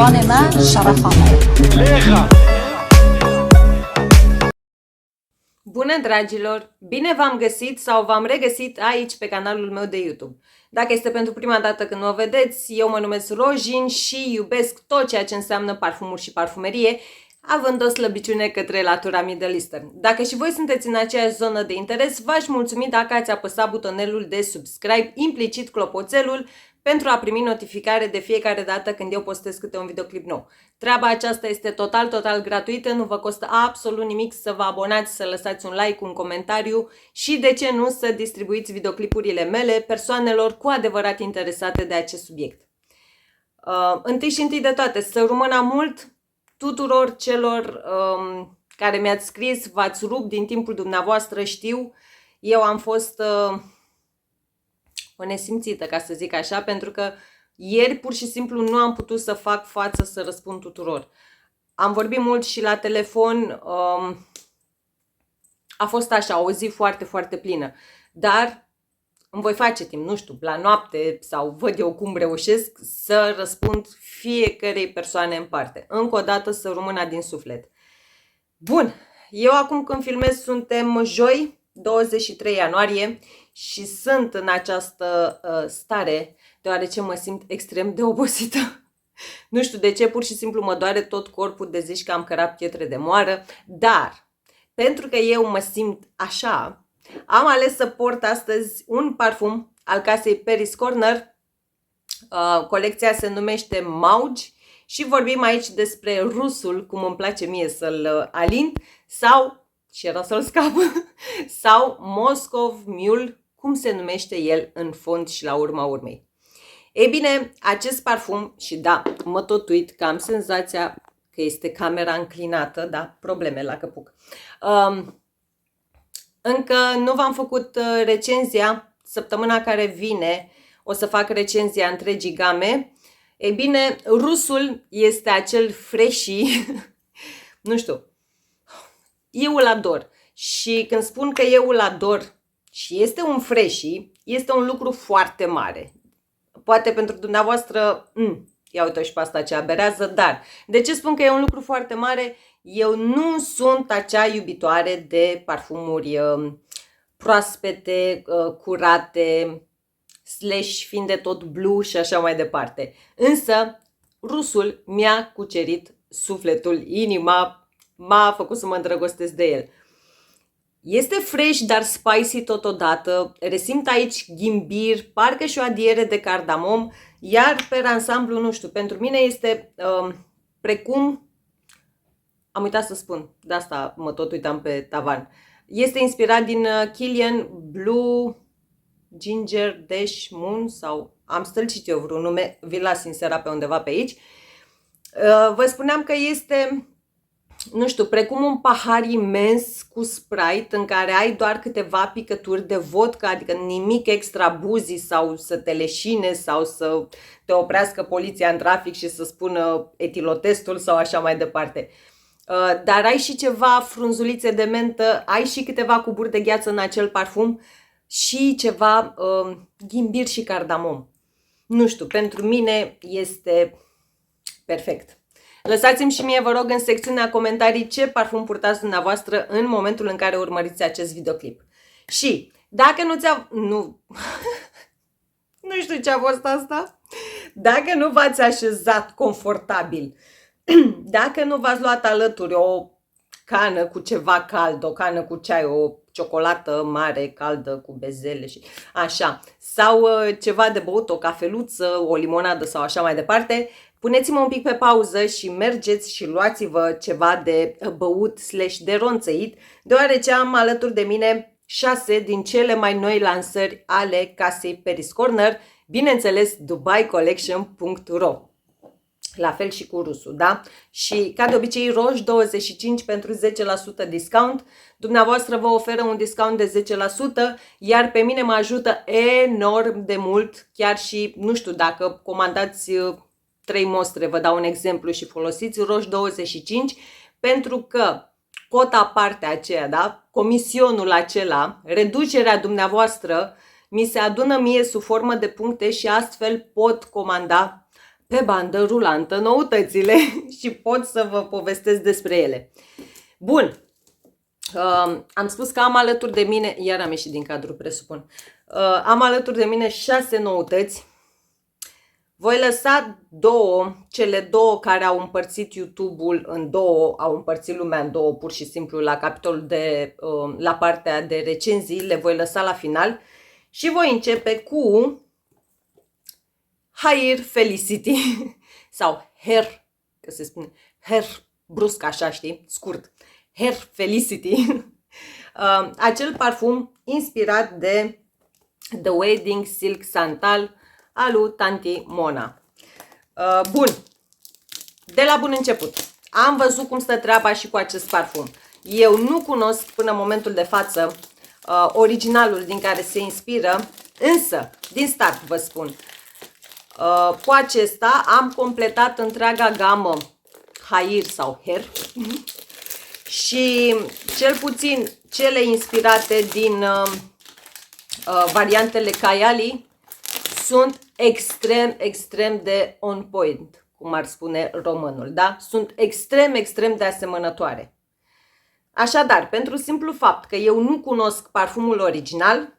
ظالمة شرفها. Bună, dragilor! Bine v-am găsit sau v-am regăsit aici pe canalul meu de YouTube. Dacă este pentru prima dată când mă vedeți, eu mă numesc Rojin și iubesc tot ceea ce înseamnă parfumuri și parfumerie, având o slăbiciune către latura Middle Eastern. Dacă și voi sunteți în aceeași zonă de interes, v-aș mulțumi dacă ați apăsat butonelul de subscribe, implicit clopoțelul, pentru a primi notificare de fiecare dată când eu postez câte un videoclip nou. Treaba aceasta este total gratuită, nu vă costă absolut nimic să vă abonați, să lăsați un like, un comentariu și, de ce nu, să distribuiți videoclipurile mele persoanelor cu adevărat interesate de acest subiect. Întâi de toate, să rămână mult tuturor celor care mi-ați scris, v-ați rupt din timpul dumneavoastră, știu. Eu am fost o nesimțită, ca să zic așa, pentru că ieri pur și simplu nu am putut să fac față să răspund tuturor. Am vorbit mult și la telefon, a fost așa, o zi foarte plină, dar îmi voi face timp, nu știu, la noapte sau văd eu cum reușesc să răspund fiecărei persoane în parte. Încă o dată, să rămână din suflet. Bun, eu acum când filmez suntem joi, 23 ianuarie, și sunt în această stare deoarece mă simt extrem de obosită. Nu știu de ce, pur și simplu mă doare tot corpul, de zici că am cărat pietre de moară, dar pentru că eu mă simt așa, am ales să port astăzi un parfum al casei Paris Corner. Colecția se numește Mauge și vorbim aici despre rusul, cum îmi place mie să-l alin, sau, și era să-l scap, sau Moscov Mule, cum se numește el în fond și la urma urmei. Ei bine, acest parfum, și da, mă tot uit că am senzația că este camera înclinată, da, probleme la căpuc. Încă nu v-am făcut recenzia, săptămâna care vine o să fac recenzia întregii game. Ei bine, rusul este acel freshy, nu știu, eu îl ador. Și când spun că eu îl ador și este un freshy, este un lucru foarte mare. Poate pentru dumneavoastră, ia uite și pe asta ce aberează, dar de ce spun că e un lucru foarte mare? Eu nu sunt acea iubitoare de parfumuri proaspete, curate, slash fiind de tot blue și așa mai departe. Însă, rusul mi-a cucerit sufletul, inima, m-a făcut să mă îndrăgostesc de el. Este fresh, dar spicy totodată, resimt aici ghimbir, parcă și o adiere de cardamom, iar pe ansamblu, nu știu, pentru mine este precum, am uitat să spun, de asta mă tot uitam pe tavan, este inspirat din Kilian Blue Ginger Dash Moon, sau am stâlcit eu vreun nume, vi-l las insera pe undeva pe aici. Vă spuneam că este, nu știu, precum un pahar imens cu Sprite în care ai doar câteva picături de vodka, adică nimic extra buzi sau să te leșine sau să te oprească poliția în trafic și să spună etilotestul sau așa mai departe. Dar ai și ceva frunzulițe de mentă, ai și câteva cuburi de gheață în acel parfum și ceva ghimbir și cardamom. Nu știu, pentru mine este perfect. Lăsați-mi și mie, vă rog, în secțiunea comentarii ce parfum purtați dumneavoastră în momentul în care urmăriți acest videoclip. Și dacă nu știu ce a fost asta, dacă nu v-ați așezat confortabil, dacă nu v-ați luat alături o cană cu ceva cald, o cană cu ceai, o ciocolată mare, caldă, cu bezele și așa, sau ceva de băut, o cafeluță, o limonadă sau așa mai departe, puneți-mă un pic pe pauză și mergeți și luați-vă ceva de băut slash de ronțăit, deoarece am alături de mine 6 din cele mai noi lansări ale casei Paris Corner, bineînțeles dubaicollection.ro. La fel și cu rusul, da? Și ca de obicei roș 25 pentru 10% discount. Dumneavoastră vă oferă un discount de 10%, iar pe mine mă ajută enorm de mult, chiar și, nu știu, dacă comandați 3 mostre, vă dau un exemplu și folosiți roș 25, pentru că cota parte aceea, da? Comisionul acela, reducerea dumneavoastră, mi se adună mie sub formă de puncte și astfel pot comanda pe bandă rulantă noutățile și pot să vă povestesc despre ele. Bun, am spus că am alături de mine, iar am ieșit din cadru, presupun, am alături de mine 6 noutăți. Voi lăsa cele două care au împărțit YouTube-ul în două, au împărțit lumea în două, pur și simplu la capitolul la partea de recenzii, le voi lăsa la final și voi începe cu Hair Felicity sau Hair, că se spune Hair brusc așa, știi, scurt, Hair Felicity, acel parfum inspirat de The Wedding Silk Santal al lui Tanti Mona. Bun, de la bun început, am văzut cum stă treaba și cu acest parfum. Eu nu cunosc până în momentul de față originalul din care se inspiră, însă, din start vă spun, cu acesta am completat întreaga gamă Hair sau Hair și cel puțin cele inspirate din variantele Kayali sunt extrem de on point, cum ar spune românul, da? Sunt extrem de asemănătoare. Așadar, pentru simplu fapt că eu nu cunosc parfumul original,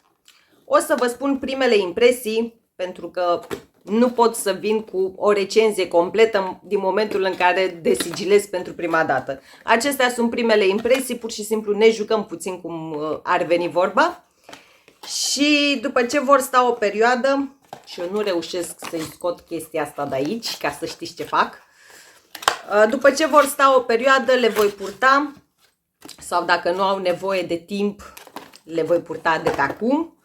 o să vă spun primele impresii, pentru că nu pot să vin cu o recenzie completă din momentul în care desigilez pentru prima dată. Acestea sunt primele impresii, pur și simplu ne jucăm puțin cum ar veni vorba. Și după ce vor sta o perioadă, și eu nu reușesc să-i scot chestia asta de aici, ca să știți ce fac, după ce vor sta o perioadă, le voi purta, sau dacă nu au nevoie de timp, le voi purta de pe acum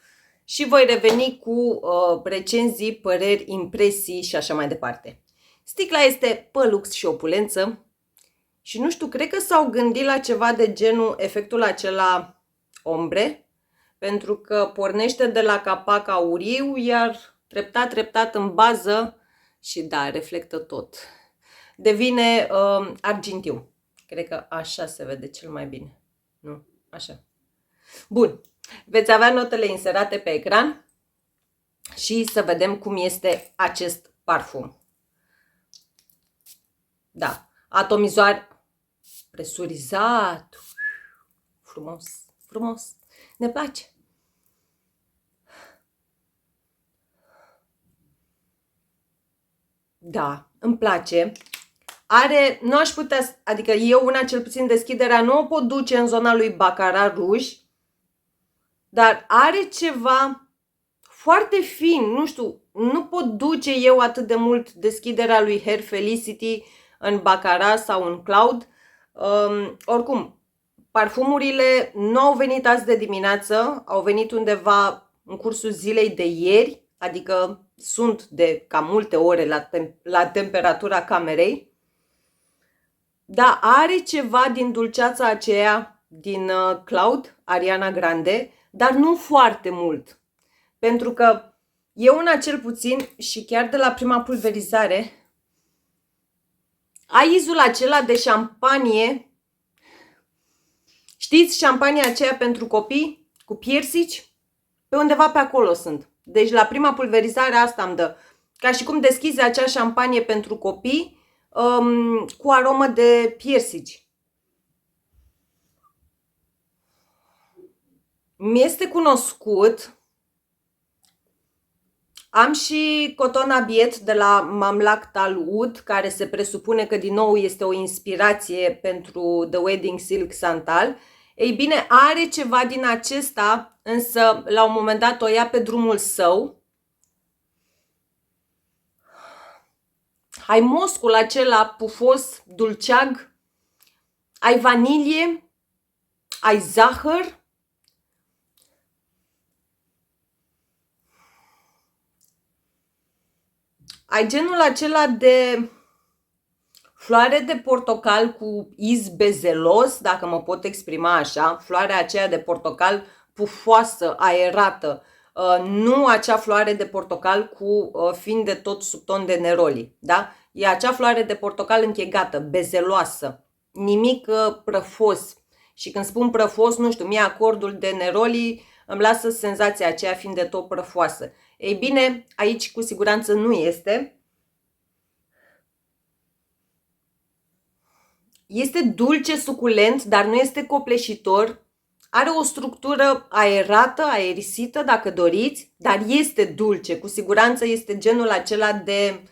și voi reveni cu recenzii, păreri, impresii și așa mai departe. Sticla este pe lux și opulență și nu știu, cred că s-au gândit la ceva de genul efectul acela ombre, pentru că pornește de la capac auriu, iar treptat în bază și da, reflectă tot. Devine argintiu. Cred că așa se vede cel mai bine. Nu? Așa. Bun. Veți avea notele inserate pe ecran și să vedem cum este acest parfum. Da. Atomizoare. Presurizat. Frumos. Frumos. Ne place. Da, îmi place. Are, nu aș putea, adică eu una cel puțin deschiderea nu o pot duce în zona lui Baccarat Rouge, dar are ceva foarte fin, nu știu, nu pot duce eu atât de mult deschiderea lui Hair Felicity în Baccarat sau în Cloud. Oricum, parfumurile nu au venit azi de dimineață, au venit undeva în cursul zilei de ieri, adică sunt de cam multe ore la temperatura camerei. Da, are ceva din dulceața aceea din Cloud, Ariana Grande, dar nu foarte mult. Pentru că eu una cel puțin și chiar de la prima pulverizare ai izul acela de șampanie. Știți șampania aceea pentru copii cu piersici? Pe undeva pe acolo sunt. Deci la prima pulverizare asta îmi dă. Ca și cum deschizi acea șampanie pentru copii cu aromă de piersici. Mi-este cunoscut. Am și Coton Abiet de la Mamlak Tal Oud, care se presupune că din nou este o inspirație pentru The Wedding Silk Santal. Ei bine, are ceva din acesta, însă la un moment dat o ia pe drumul său. Ai moscul acela pufos, dulceag, ai vanilie, ai zahăr, ai genul acela de floare de portocal cu iz bezelos, dacă mă pot exprima așa, floarea aceea de portocal pufoasă, aerată, nu acea floare de portocal cu fin de tot sub ton de neroli, da? E acea floare de portocal închegată, bezeloasă, nimic prăfos. Și când spun prăfos, nu știu, mie acordul de neroli îmi lasă senzația aceea fiind de tot prăfoasă. Ei bine, aici cu siguranță nu este. Este dulce, suculent, dar nu este copleșitor. Are o structură aerată, aerisită, dacă doriți, dar este dulce. Cu siguranță este genul acela de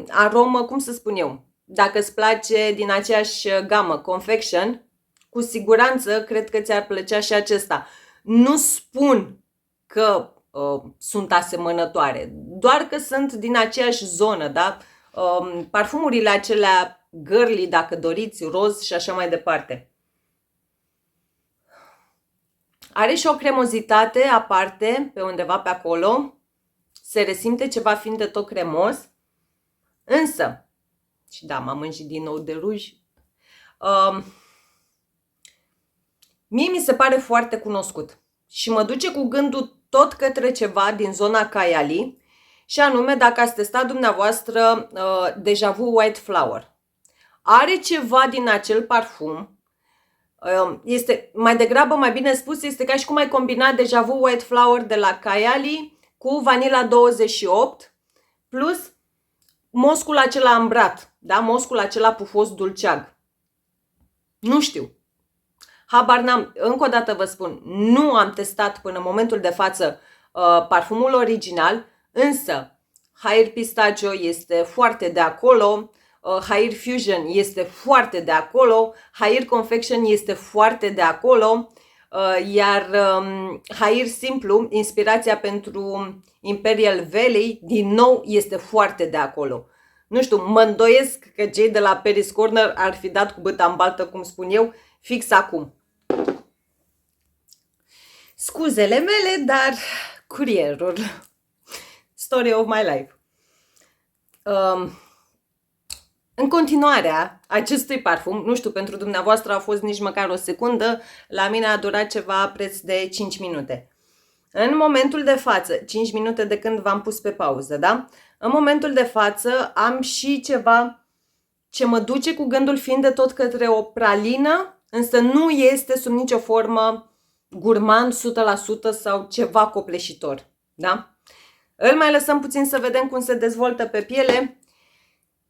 aromă, cum să spun eu, dacă îți place din aceeași gamă, confection, cu siguranță cred că ți-ar plăcea și acesta. Nu spun că sunt asemănătoare, doar că sunt din aceeași zonă, da? Parfumurile acelea girly, dacă doriți, roz și așa mai departe. Are și o cremozitate aparte, pe undeva pe acolo. Se resimte ceva fiind de tot cremos. Însă, și da, m-am înjit din nou de ruj, mie mi se pare foarte cunoscut și mă duce cu gândul tot către ceva din zona Kayali, și anume dacă ați testat dumneavoastră Deja Vu White Flower. Are ceva din acel parfum. Este mai degrabă, mai bine spus, este ca și cum ai combina Deja Vu White Flower de la Kayali cu Vanilla 28 plus moscul acela ambrat, da? Moscul acela pufos dulceag. Nu știu. Habar n-am. Încă o dată vă spun, nu am testat până în momentul de față parfumul original, însă Hair Pistachio este foarte de acolo, Hair Fusion este foarte de acolo, Hair Confection este foarte de acolo, iar Hair Simplu, inspirația pentru Imperial Valley, din nou este foarte de acolo. Nu știu, mă îndoiesc că cei de la Paris Corner ar fi dat cu băta în baltă, cum spun eu, fix acum. Scuzele mele, dar curierul. Story of my life. În continuarea acestui parfum, nu știu, pentru dumneavoastră a fost nici măcar o secundă, la mine a durat ceva preț de 5 minute. În momentul de față, 5 minute de când v-am pus pe pauză, da? În momentul de față am și ceva ce mă duce cu gândul fiind de tot către o pralină, însă nu este sub nicio formă gurmand 100% sau ceva copleșitor, da? Îl mai lăsăm puțin să vedem cum se dezvoltă pe piele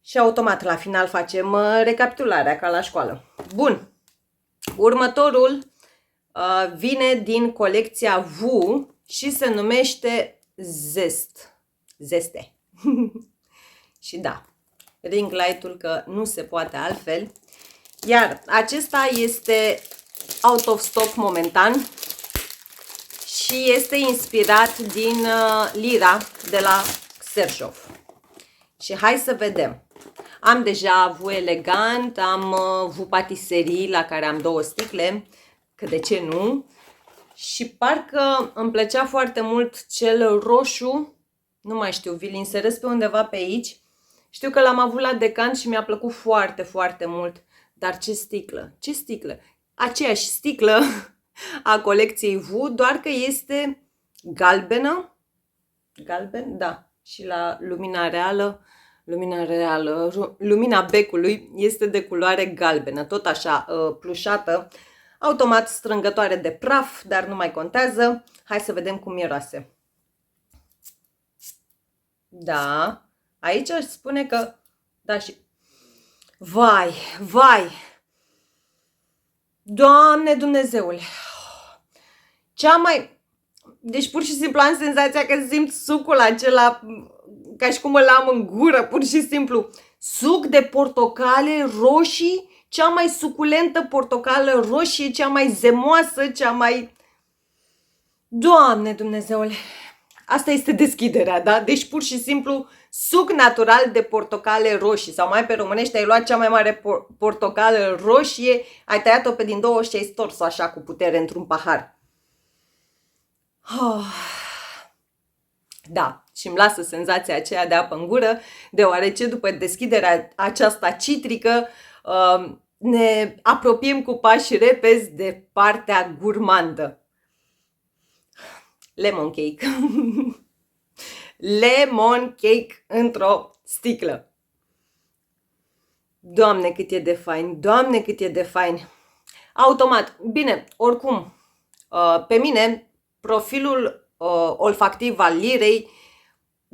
și automat la final facem recapitularea ca la școală. Bun, următorul vine din colecția Vu și se numește Zeste. Și da, ring light-ul că nu se poate altfel. Iar acesta este out of stock momentan și este inspirat din Lira de la Xershov. Și hai să vedem. Am deja Vu Elegant, am Vu Patisserie la care am 2 sticle, că de ce nu? Și parcă îmi plăcea foarte mult cel roșu, nu mai știu, vi-l inserez pe undeva pe aici. Știu că l-am avut la decant și mi-a plăcut foarte, foarte mult. Dar ce sticlă, ce sticlă! Aceeași sticlă a colecției Vu, doar că este galbenă. Galben? Da. Și la lumina becului este de culoare galbenă, tot așa plușată, automat strângătoare de praf, dar nu mai contează. Hai să vedem cum miroase. Da, aici aș spune că, da, și vai, vai, Doamne Dumnezeule, deci pur și simplu am senzația că simt sucul acela, ca și cum îl am în gură, pur și simplu. Suc de portocale roșii, cea mai suculentă portocală roșie, cea mai zemoasă, cea mai... Doamne Dumnezeule, asta este deschiderea, da? Deci pur și simplu suc natural de portocale roșii, sau mai pe românește ai luat cea mai mare portocală roșie, ai tăiat-o pe din două și ai stors-o așa cu putere într-un pahar. Da, și îmi lasă senzația aceea de apă în gură, deoarece după deschiderea aceasta citrică ne apropiem cu pași repezi de partea gurmandă. Lemon cake. Lemon cake într-o sticlă. Doamne cât e de fain, Doamne cât e de fain. Automat, bine, oricum, pe mine profilul olfactiv al Lirei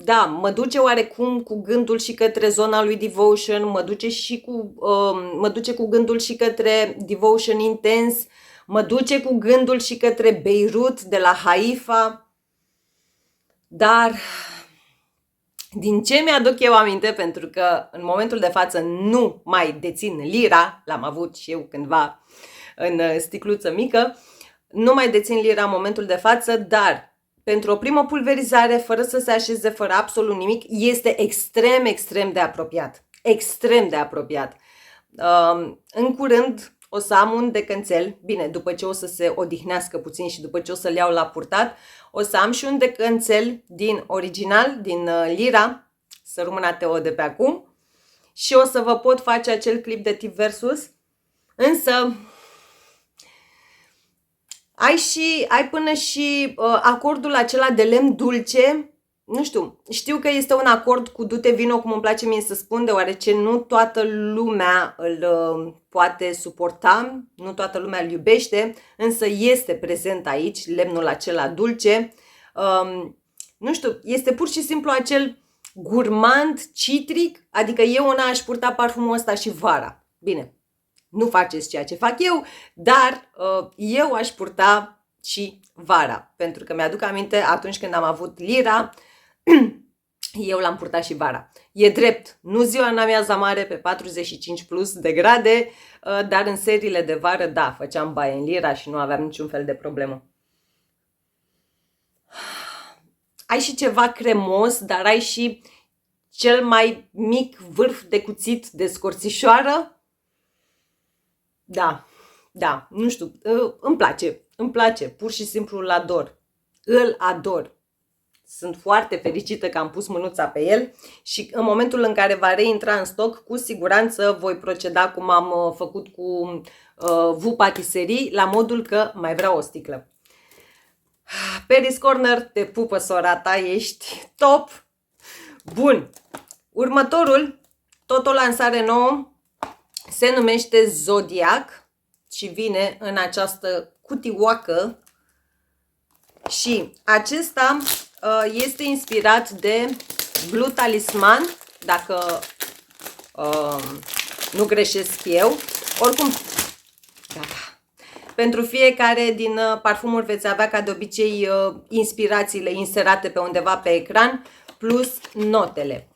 da, mă duce oarecum cu gândul și către zona lui Devotion, mă duce cu gândul și către Devotion Intense, mă duce cu gândul și către Beirut de la Haifa, dar din ce mi-aduc eu aminte, pentru că în momentul de față nu mai dețin lira, l-am avut și eu cândva în sticluță mică, nu mai dețin lira în momentul de față, dar pentru o primă pulverizare, fără să se așeze, fără absolut nimic, este extrem, extrem de apropiat. Extrem de apropiat. În curând o să am un decânțel, bine, după ce o să se odihnească puțin și după ce o să-l iau la purtat, o să am și un decânțel din original, din lira, să rămână Teo de pe acum, și o să vă pot face acel clip de tip versus, însă ai până și acordul acela de lemn dulce, nu știu că este un acord cu du-te vino, cum îmi place mie să spun, deoarece nu toată lumea îl poate suporta, nu toată lumea îl iubește, însă este prezent aici lemnul acela dulce. Nu știu, este pur și simplu acel gurmand citric, adică eu una aș purta parfumul ăsta și vara. Bine, nu faceți ceea ce fac eu, dar eu aș purta și vara, pentru că mi-aduc aminte atunci când am avut lira, eu l-am purtat și vara. E drept, nu ziua în amiaza mare pe 45 plus de grade, dar în seriile de vară, da, făceam baie în lira și nu aveam niciun fel de problemă. Ai și ceva cremos, dar ai și cel mai mic vârf de cuțit de scorțișoară. Da, nu știu, îmi place, pur și simplu îl ador. Sunt foarte fericită că am pus mânuța pe el și în momentul în care va reintra în stoc, cu siguranță voi proceda cum am făcut cu V Patisserie, la modul că mai vreau o sticlă. Paris Corner, te pupă, sora ta, ești top! Bun, următorul, tot o lansare nouă, se numește Zodiac și vine în această cutioacă și acesta este inspirat de Blue Talisman, dacă nu greșesc eu. Oricum, gata. Pentru fiecare din parfumuri veți avea ca de obicei inspirațiile inserate pe undeva pe ecran, plus notele.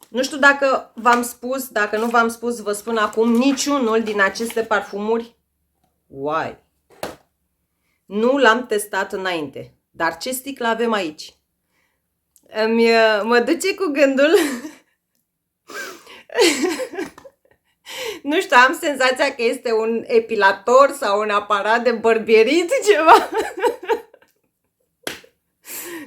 Nu știu dacă v-am spus, dacă nu v-am spus, vă spun acum, niciunul din aceste parfumuri, nu l-am testat înainte. Dar ce sticlă avem aici? Mă duce cu gândul. Nu știu, am senzația că este un epilator sau un aparat de bărbierit, ceva.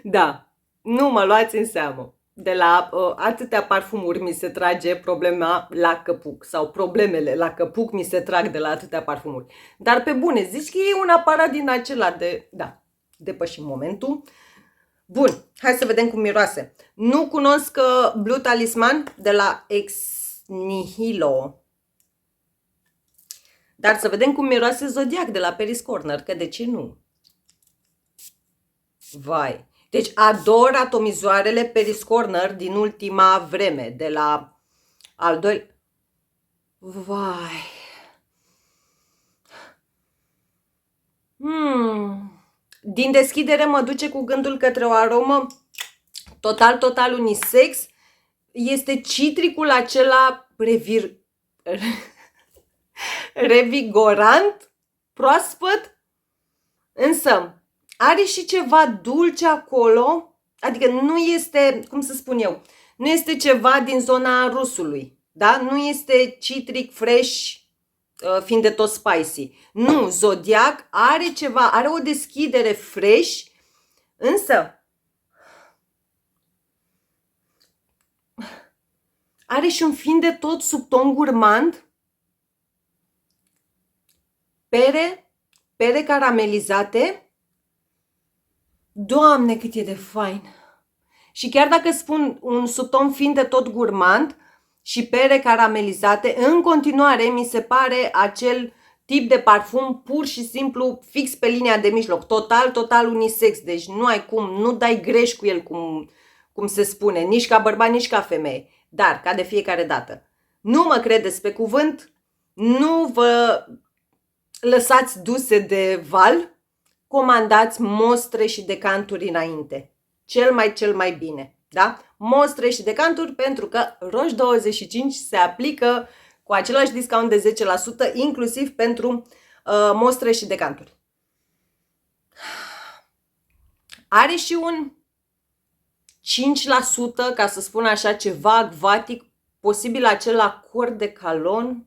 Da, nu mă luați în seamă. De la atâtea parfumuri mi se trage problema la căpuc sau problemele la căpuc mi se trag de la atâtea parfumuri. Dar pe bune, zici că e un aparat din acela de... Da, depășim momentul. Bun, hai să vedem cum miroase. Nu cunosc Blue Talisman de la Ex Nihilo. Dar să vedem cum miroase Zodiac de la Paris Corner, că de ce nu? Vai! Deci ador atomizoarele Paris Corner din ultima vreme, de la al doilea. Vai! Din deschidere mă duce cu gândul către o aromă total unisex. Este citricul acela revigorant, proaspăt, însă are și ceva dulce acolo, adică nu este, cum să spun eu, nu este ceva din zona rusului, da? Nu este citric fresh, fiind de tot spicy. Nu, Zodiac are ceva, are o deschidere fresh, însă are și un fin de tot sub ton gurmand, pere caramelizate. Doamne, cât e de fain! Și chiar dacă spun un subton fin de tot gurmand și pere caramelizate, în continuare mi se pare acel tip de parfum pur și simplu fix pe linia de mijloc, total unisex, deci nu ai cum, nu dai greș cu el, cum cum se spune, nici ca bărbat, nici ca femeie. Dar, ca de fiecare dată, nu mă credeți pe cuvânt, nu vă lăsați duse de val, comandați mostre și decanturi înainte. Cel mai bine. Da? Mostre și decanturi, pentru că Roche25 se aplică cu același discount de 10%, inclusiv pentru mostre și decanturi. Are și un 5%, ca să spun așa, ceva acvatic, posibil acel acord de calon,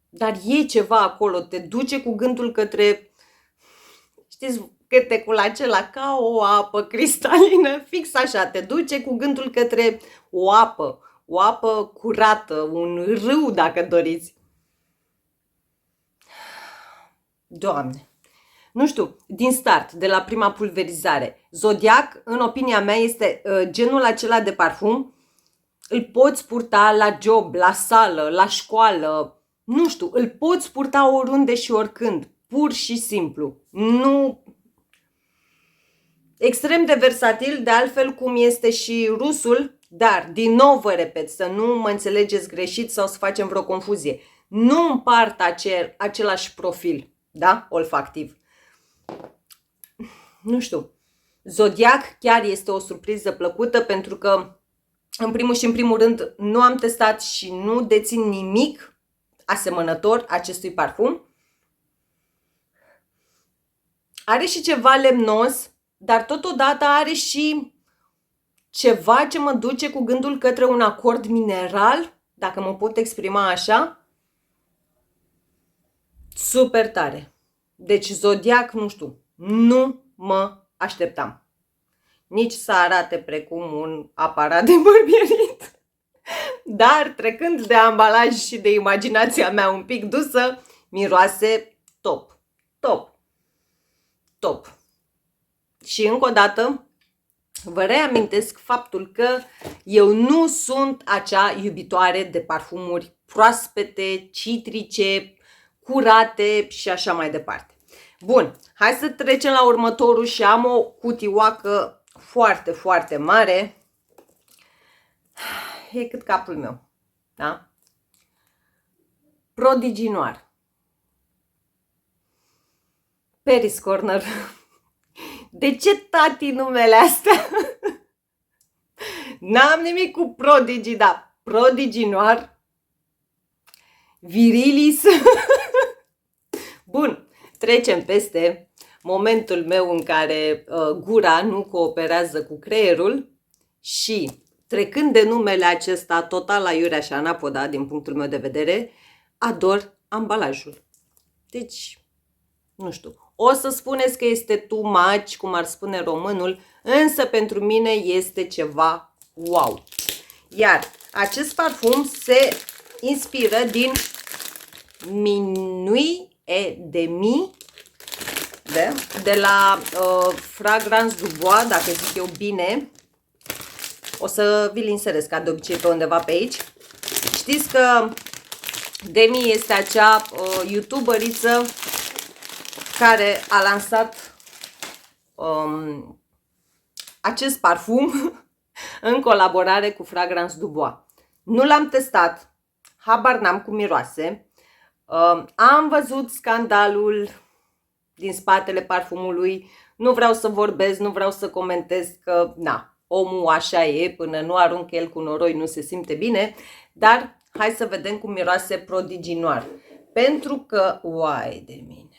dar e ceva acolo, te duce cu gândul către, știți, câtecul acela ca o apă cristalină, fix așa, te duce cu gândul către o apă curată, un râu dacă doriți. Doamne! Nu știu, din start, de la prima pulverizare, Zodiac, în opinia mea, este genul acela de parfum, îl poți purta la job, la sală, la școală, nu știu, îl poți purta oriunde și oricând, pur și simplu. Nu... Extrem de versatil, de altfel cum este și rusul, dar, din nou vă repet, să nu mă înțelegeți greșit sau să facem vreo confuzie. Nu împart același profil, da, olfactiv. Nu știu, Zodiac chiar este o surpriză plăcută, pentru că, în primul și în primul rând, nu am testat și nu dețin nimic asemănător acestui parfum. Are și ceva lemnos, dar totodată are și ceva ce mă duce cu gândul către un acord mineral, dacă mă pot exprima așa. Super tare. Deci Zodiac, nu știu, nu mă așteptam. Nici să arate precum un aparat de bărbierit. Dar trecând de ambalaj și de imaginația mea un pic dusă, miroase top. Top. Top. Și încă o dată vă reamintesc faptul că eu nu sunt acea iubitoare de parfumuri proaspete, citrice, curate și așa mai departe. Bun, hai să trecem la următorul și am o cutioacă foarte, foarte mare. E cât capul meu, da? Prodigy Noir. Paris Corner. De ce, tati, numele astea? N-am nimic cu Prodigy, da. Prodigy Noir. Virilis. Bun, trecem peste momentul meu în care gura nu cooperează cu creierul și, trecând de numele acesta total aiurea și anapoda, din punctul meu de vedere, ador ambalajul. Deci, nu știu, o să spuneți că este too much, cum ar spune românul, însă pentru mine este ceva wow. Iar acest parfum se inspiră din Minuit et Demi, de la Fragrance du Bois, dacă zic eu bine. O să vi-l inserez ca de obicei pe undeva pe aici. Știți că Demi este acea youtuberiță care a lansat acest parfum în colaborare cu Fragrance du Bois. Nu l-am testat, habar n-am cum miroase. Am văzut scandalul din spatele parfumului, nu vreau să vorbesc, nu vreau să comentez că, na, omul așa e, până nu aruncă el cu noroi nu se simte bine, dar hai să vedem cum miroase Prodigy Noir. Pentru că, uai de mine.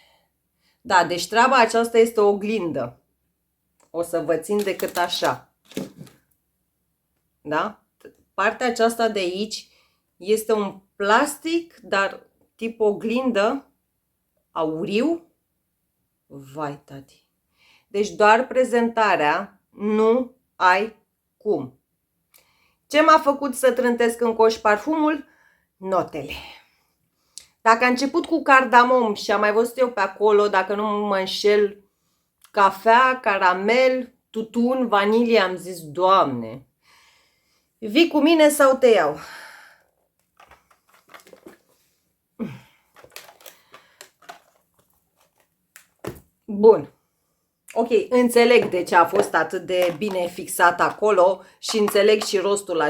Da, deci treaba aceasta este o oglindă. O să vă țin decât așa. Da? Partea aceasta de aici este un plastic, dar tip oglindă, auriu. Vai, tati. Deci doar prezentarea, nu ai cum. Ce m-a făcut să trântesc în coș parfumul? Notele. Dacă a început cu cardamom și am mai văzut eu pe acolo, dacă nu mă înșel, cafea, caramel, tutun, vanilie, am zis, Doamne, vii cu mine sau te iau? Bun. Ok, înțeleg de ce a fost atât de bine fixat acolo și înțeleg și rostul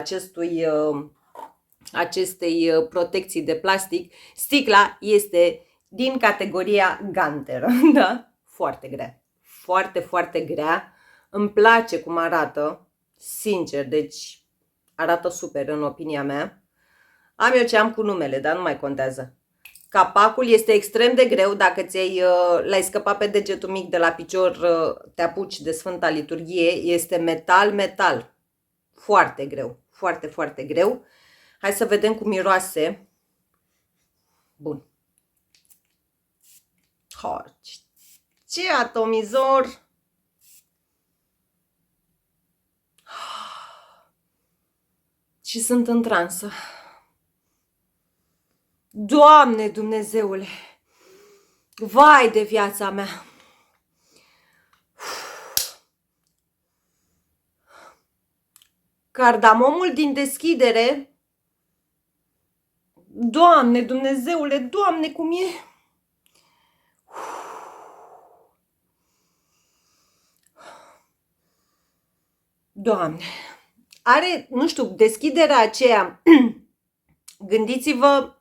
acestei protecții de plastic. Sticla este din categoria Ganter, da? Foarte grea, foarte, foarte grea. Îmi place cum arată, sincer, deci arată super în opinia mea. Am eu ce am cu numele, dar nu mai contează. Capacul este extrem de greu, dacă l-ai scăpat pe degetul mic de la picior, te apuci de Sfânta Liturghie, este metal. Foarte greu, foarte, foarte greu. Hai să vedem cum miroase. Bun. Ce atomizor! Și sunt în transă. Doamne Dumnezeule! Vai de viața mea! Cardamomul din deschidere. Doamne Dumnezeule, Doamne, cum e! Doamne! Are, nu știu, deschiderea aceea. Gândiți-vă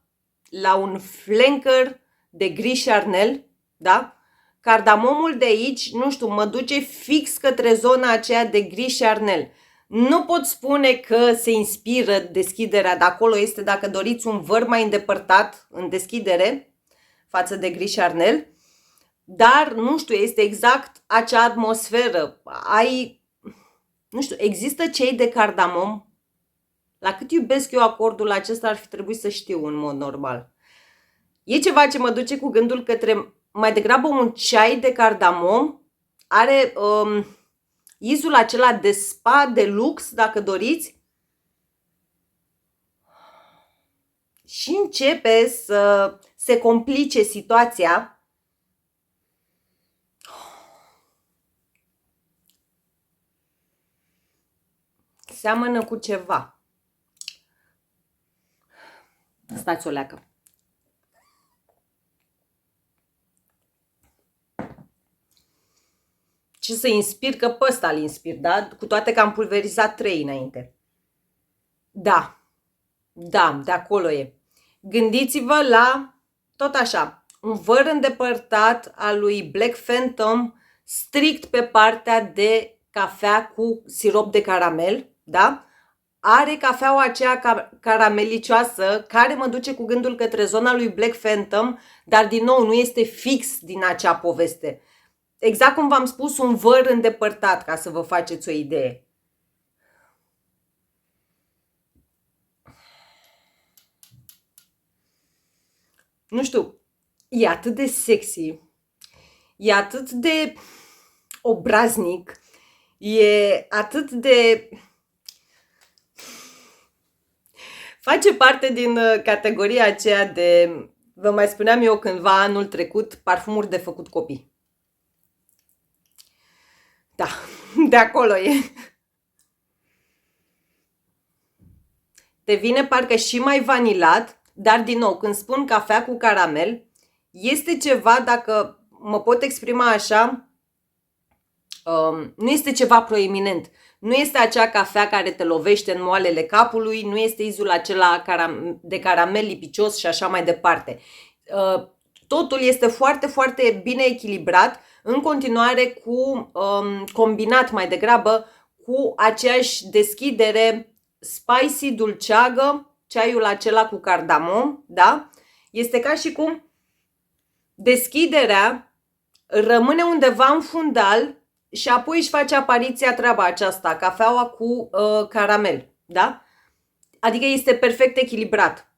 la un flanker de gris charnel, da? Cardamomul de aici, nu știu, mă duce fix către zona aceea de gris charnel. Nu pot spune că se inspiră deschiderea de acolo, este, dacă doriți, un văr mai îndepărtat în deschidere față de gris charnel, dar, nu știu, este exact acea atmosferă. Nu știu, există cei de cardamom. La cât iubesc eu acordul acesta, ar fi trebuit să știu în mod normal. E ceva ce mă duce cu gândul către mai degrabă un ceai de cardamom. Are izul acela de spa, de lux, dacă doriți. Și începe să se complice situația. Seamănă cu ceva. Stați o leacă. Ce să inspir, că pe ăsta îl inspir, da? Cu toate că am pulverizat 3 înainte. Da, de acolo e. Gândiți-vă la, tot așa, un văr îndepărtat al lui Black Phantom, strict pe partea de cafea cu sirop de caramel, da? Are cafeaua aceea caramelicioasă, care mă duce cu gândul către zona lui Black Phantom, dar din nou nu este fix din acea poveste. Exact cum v-am spus, un văr îndepărtat, ca să vă faceți o idee. Nu știu, e atât de sexy, e atât de obraznic, e atât de... Face parte din categoria aceea de, vă mai spuneam eu cândva anul trecut, parfumuri de făcut copii. Da, de acolo e. Te vine parcă și mai vanilat, dar din nou, când spun cafea cu caramel, este ceva, dacă mă pot exprima așa, nu este ceva proeminent. Nu este acea cafea care te lovește în moalele capului, nu este izul acela de caramel lipicios și așa mai departe. Totul este foarte, foarte bine echilibrat, în continuare combinat mai degrabă cu aceeași deschidere spicy, dulceagă, ceaiul acela cu cardamom, da? Este ca și cum deschiderea rămâne undeva în fundal și apoi își face apariția treaba aceasta, cafeaua cu caramel, da? Adică este perfect echilibrat.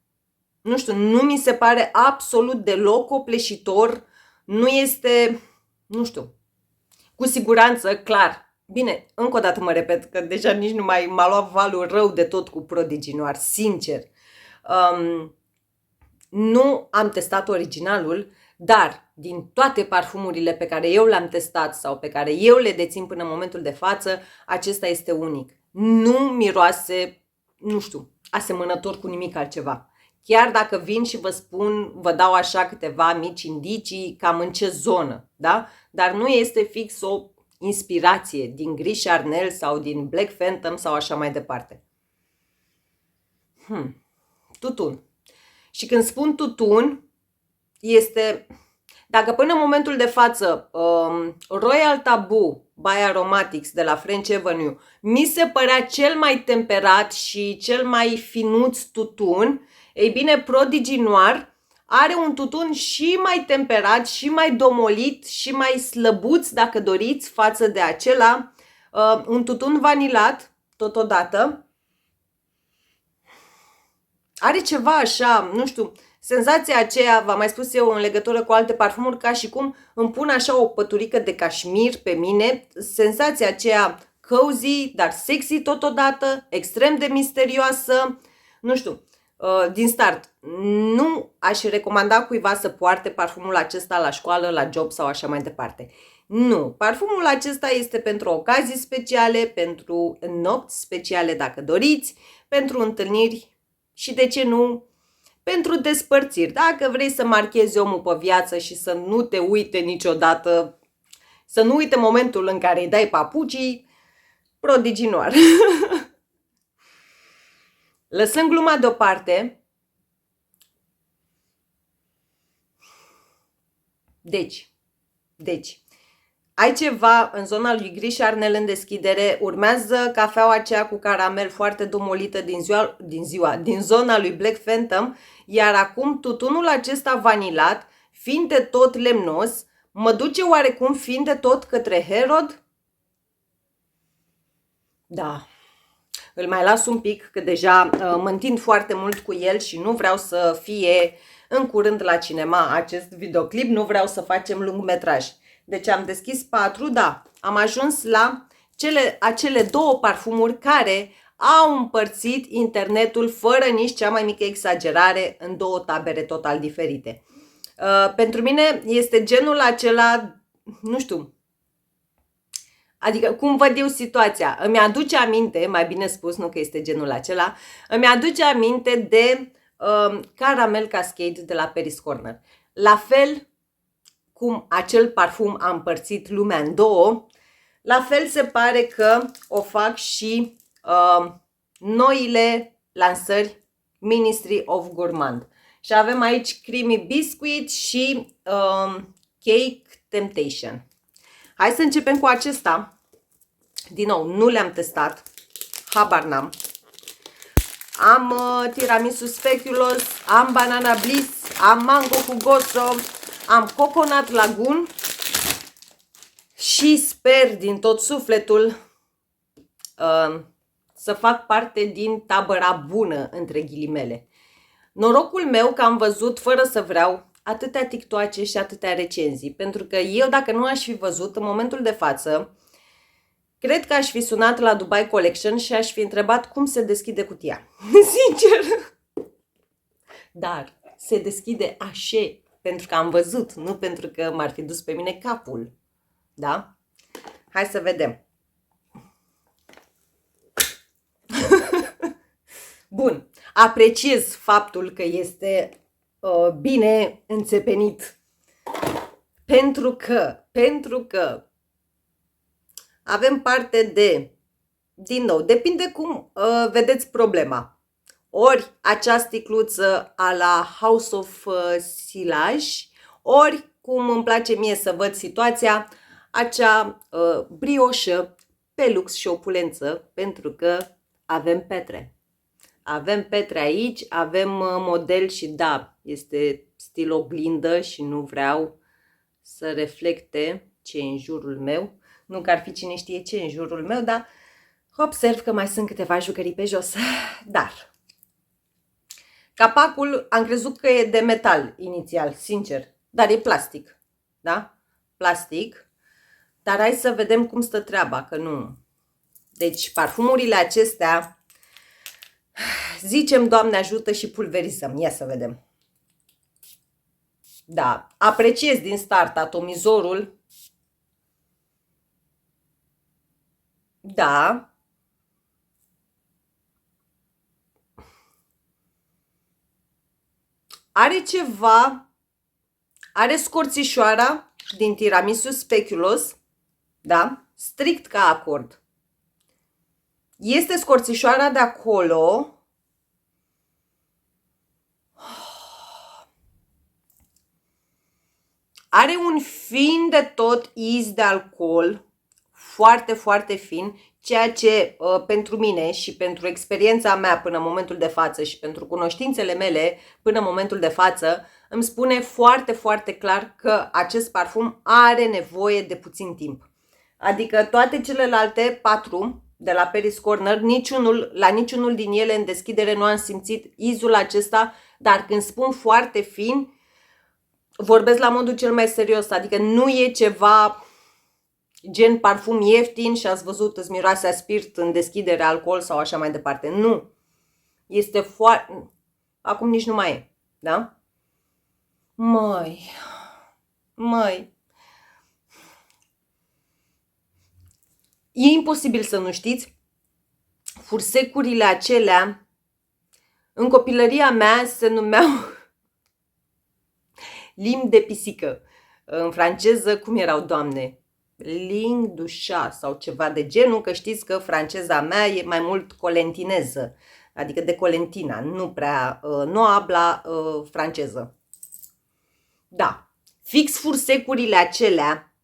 Nu știu, nu mi se pare absolut deloc copleșitor, nu este, nu știu, cu siguranță, clar. Bine, încă o dată mă repet, că deja nici nu mai m-a luat valul rău de tot cu Prodigy Noir, sincer. Nu am testat originalul, dar din toate parfumurile pe care eu le-am testat sau pe care eu le dețin până în momentul de față, acesta este unic. Nu miroase, nu știu, asemănător cu nimic altceva. Chiar dacă vin și vă spun, vă dau așa câteva mici indicii cam în ce zonă, da? Dar nu este fix o inspirație din Gris Charnel sau din Black Phantom sau așa mai departe. Tutun. Și când spun tutun, este... Dacă până în momentul de față Royal Taboo by Aromatics de la French Avenue mi se părea cel mai temperat și cel mai finuț tutun, ei bine, Prodigy Noir are un tutun și mai temperat, și mai domolit, și mai slăbuț, dacă doriți, față de acela. Un tutun vanilat, totodată. Are ceva așa, nu știu, senzația aceea, v-am mai spus eu în legătură cu alte parfumuri, ca și cum îmi pun așa o păturică de cașmir pe mine, senzația aceea cozy, dar sexy totodată, extrem de misterioasă, nu știu, din start. Nu aș recomanda cuiva să poarte parfumul acesta la școală, la job sau așa mai departe. Nu, parfumul acesta este pentru ocazii speciale, pentru nopți speciale dacă doriți, pentru întâlniri și de ce nu, pentru despărțiri. Dacă vrei să marchezi omul pe viață și să nu te uite niciodată, să nu uite momentul în care îi dai papucii, Prodigy Noir. Lăsând gluma deoparte, deci, ai ceva în zona lui Gris Charnel în deschidere, urmează cafeaua aceea cu caramel foarte domolită din zona lui Black Phantom, iar acum tutunul acesta vanilat, fiind de tot lemnos, mă duce oarecum fiind de tot către Herod? Da, îl mai las un pic, că deja mă întind foarte mult cu el și nu vreau să fie în curând la cinema acest videoclip, nu vreau să facem lungmetraj. Deci am deschis 4, da, am ajuns la acele două parfumuri care au împărțit internetul fără nici cea mai mică exagerare în două tabere total diferite. Pentru mine este genul acela, nu știu, adică cum văd eu situația, îmi aduce aminte, mai bine spus, nu că este genul acela, îmi aduce aminte de Caramel Cascade de la Paris Corner. La fel cum acel parfum a împărțit lumea în două, la fel se pare că o fac și noile lansări Ministry of Gourmand. Și avem aici Creamy Biscuit și Cake Temptation. Hai să începem cu acesta. Din nou, nu le-am testat, habar n-am. Am Tiramisu Speculoos, am Banana Bliss, am Mango Fugoso, am Coconut Lagoon și sper din tot sufletul să fac parte din tabăra bună, între ghilimele. Norocul meu că am văzut, fără să vreau, atâtea TikToake și atâtea recenzii, pentru că eu, dacă nu aș fi văzut, în momentul de față, cred că aș fi sunat la Dubai Collection și aș fi întrebat cum se deschide cutia. Sincer. Dar se deschide așa, pentru că am văzut, nu pentru că m-ar fi dus pe mine capul. Da? Hai să vedem. Bun. Apreciez faptul că este bine înțepenit. Pentru că avem parte de, din nou, depinde cum vedeți problema. Ori acea sticluță a la House of Silage, ori, cum îmi place mie să văd situația, acea brioșă pe lux și opulență, pentru că avem petre. Avem petre aici, avem model și da, este stil oglindă și nu vreau să reflecte ce e în jurul meu. Nu că ar fi cine știe ce în jurul meu, dar observ că mai sunt câteva jucării pe jos. Dar capacul am crezut că e de metal inițial, sincer, dar e plastic. Da? Plastic. Dar hai să vedem cum stă treaba, că nu. Deci parfumurile acestea, zicem Doamne ajută și pulverizăm. Ia să vedem. Da, apreciez din start atomizorul. Da. Are ceva, are scorțișoara din Tiramisu Speculoos, da? strict ca acord. Este scorțișoara de acolo. Are un fin de tot iz de alcool, foarte, foarte fin, ceea ce pentru mine și pentru experiența mea până în momentul de față și pentru cunoștințele mele până în momentul de față, îmi spune foarte, foarte clar că acest parfum are nevoie de puțin timp. Adică toate celelalte 4 de la Paris Corner, la niciunul din ele în deschidere nu am simțit izul acesta, dar când spun foarte fin, vorbesc la modul cel mai serios, adică nu e ceva gen parfum ieftin și ați văzut îți miroase a spirit în deschidere, alcool sau așa mai departe. Nu. Este foarte... Acum nici nu mai e. Da? Măi. E imposibil să nu știți. Fursecurile acelea în copilăria mea se numeau limbi de pisică. În franceză, cum erau, Doamne? Ling du chat sau ceva de genul, că știți că franceza mea e mai mult colentineză, adică de Colentina, nu habla franceză. Da, fix fursecurile acelea,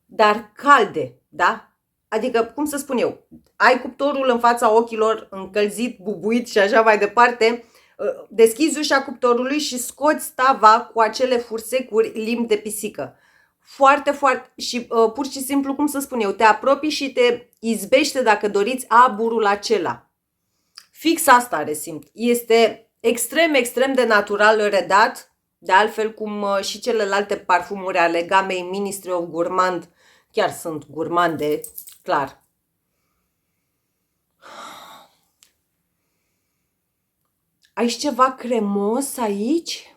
dar calde, da? Adică, cum să spun eu, ai cuptorul în fața ochilor, încălzit, bubuit și așa mai departe, deschizi ușa cuptorului și scoți tava cu acele fursecuri limbi de pisică. Foarte, foarte, și pur și simplu, cum să spun eu, te apropii și te izbește, dacă doriți, aburul acela. Fix asta resimt. Este extrem, extrem de natural redat, de altfel cum și celelalte parfumuri ale gamei Ministry of Gourmand chiar sunt gourmande, clar. Ai și ceva cremos aici?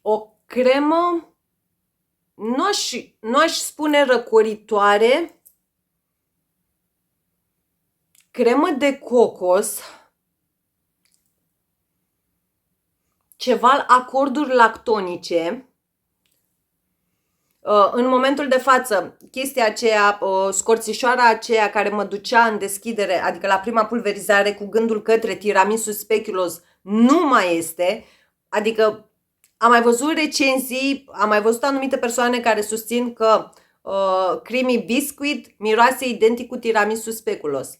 O cremă, nu aș spune răcoritoare, cremă de cocos, ceva acorduri lactonice. În momentul de față, chestia aceea, scorțișoara aceea care mă ducea în deschidere, adică la prima pulverizare cu gândul către tiramisu speculoos, nu mai este. Adică am mai văzut recenzii, am mai văzut anumite persoane care susțin că creamy biscuit miroase identic cu tiramisu speculoos.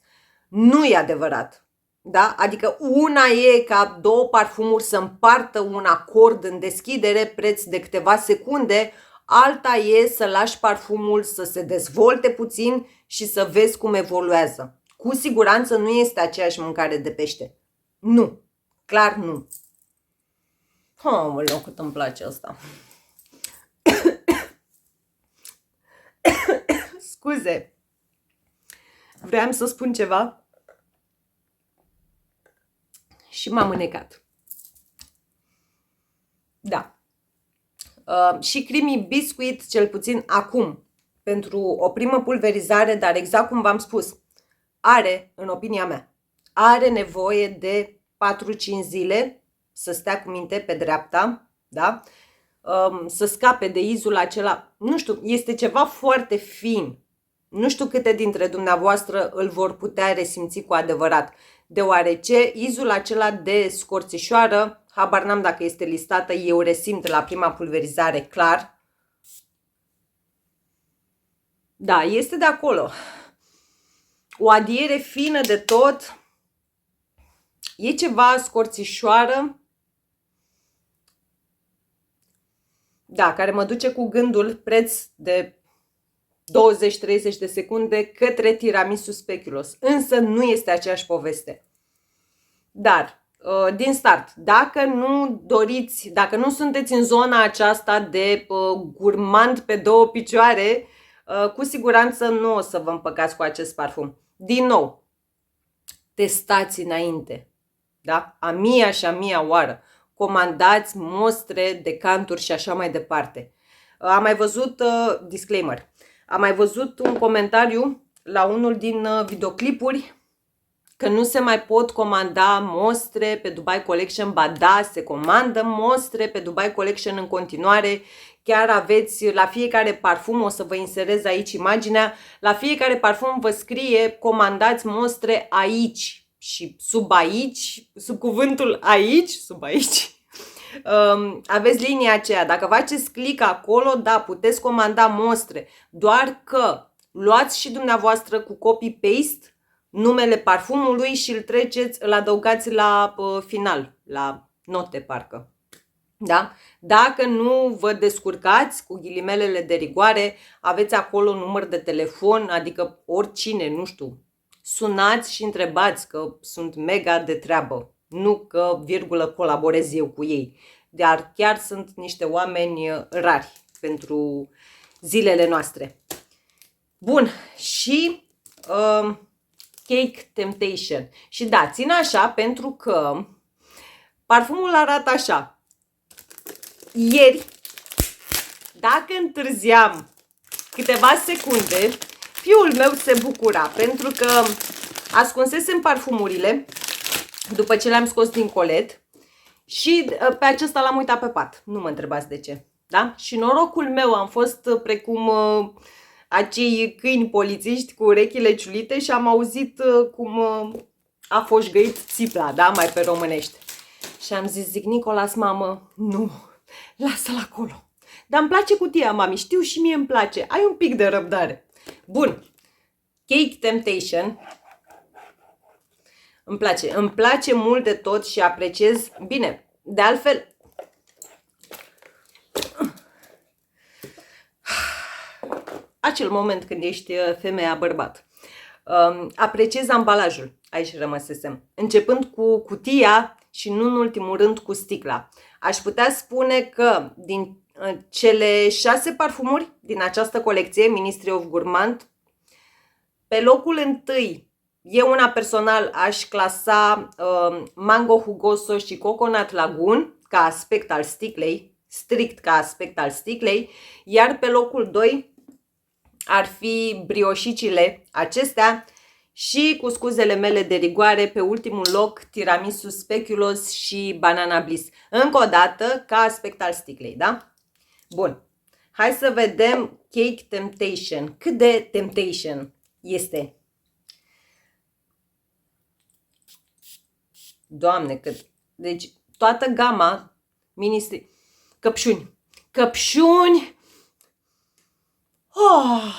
Nu e adevărat. Da? Adică una e ca 2 parfumuri să împartă un acord în deschidere preț de câteva secunde, alta e să lași parfumul să se dezvolte puțin și să vezi cum evoluează. Cu siguranță nu este aceeași mâncare de pește. Nu. Clar nu. Aoleu, cât îmi place asta. Scuze. Vreau să spun ceva și m-am înecat. Da. Și creamy biscuit, cel puțin acum, pentru o primă pulverizare, dar exact cum v-am spus, are, în opinia mea, are nevoie de 4-5 zile să stea cu minte pe dreapta, da? Să scape de izul acela, nu știu, este ceva foarte fin. Nu știu câte dintre dumneavoastră îl vor putea resimți cu adevărat, deoarece izul acela de scorțișoară, habar n-am dacă este listată, eu resimt la prima pulverizare clar. Da, este de acolo. O adiere fină de tot. E ceva scorțișoară. Da, care mă duce cu gândul preț de 20-30 de secunde către tiramisu speculoos. Însă nu este aceeași poveste. Dar, din start, dacă nu doriți, dacă nu sunteți în zona aceasta de gurmand pe 2 picioare, cu siguranță nu o să vă împăcați cu acest parfum. Din nou, testați înainte. Da? A mia și a mia oară. Comandați mostre, decanturi și așa mai departe. Am mai văzut, disclaimer, am mai văzut un comentariu la unul din videoclipuri că nu se mai pot comanda mostre pe Dubai Collection. Ba da, se comandă mostre pe Dubai Collection în continuare. Chiar aveți la fiecare parfum, o să vă inserez aici imaginea, la fiecare parfum vă scrie comandați mostre aici și sub aici, sub cuvântul aici, sub aici. Aveți linia aceea, dacă faceți click acolo, da, puteți comanda mostre, doar că luați și dumneavoastră cu copy-paste numele parfumului și îl treceți, îl adăugați la final, la note parcă. Da? Dacă nu vă descurcați cu ghilimelele de rigoare, aveți acolo număr de telefon, adică oricine, nu știu, sunați și întrebați, că sunt mega de treabă, nu că virgulă colaborez eu cu ei, dar chiar sunt niște oameni rari pentru zilele noastre. Bun, și Cake Temptation. Și da, țin așa pentru că parfumul arată așa. Ieri, dacă întârziam câteva secunde, fiul meu se bucura pentru că ascunsesem parfumurile după ce le-am scos din colet și pe acesta l-am uitat pe pat. Nu mă întrebați de ce. Da? Și norocul meu, am fost precum acei câini polițiști cu urechile ciulite și am auzit cum a foșgăit țipla, da? Mai pe românești. Și am zis, zic, Nicolas, mamă, nu, lasă-l acolo. Dar îmi place cutia, mami, știu și mie îmi place. Ai un pic de răbdare. Bun. Cake Temptation. Îmi place mult de tot și apreciez. Bine, de altfel, acel moment când ești femeia bărbat. Apreciez ambalajul. Aici rămăsesem. Începând cu cutia și nu în ultimul rând cu sticla. Aș putea spune că din cele 6 parfumuri din această colecție, Ministry of Gourmand, pe locul întâi, eu una personal aș clasa Mango Jugoso și Coconut Lagoon ca aspect al sticlei, strict ca aspect al sticlei, iar pe locul 2 ar fi brioșicile acestea și, cu scuzele mele de rigoare, pe ultimul loc Tiramisu Speculoos și Banana Bliss. Încă o dată, ca aspect al sticlei, da? Bun. Hai să vedem Cake Temptation. Cât de temptation este? Doamne, cât! Deci, toată gama Ministry... Căpșuni. Căpșuni! Oh!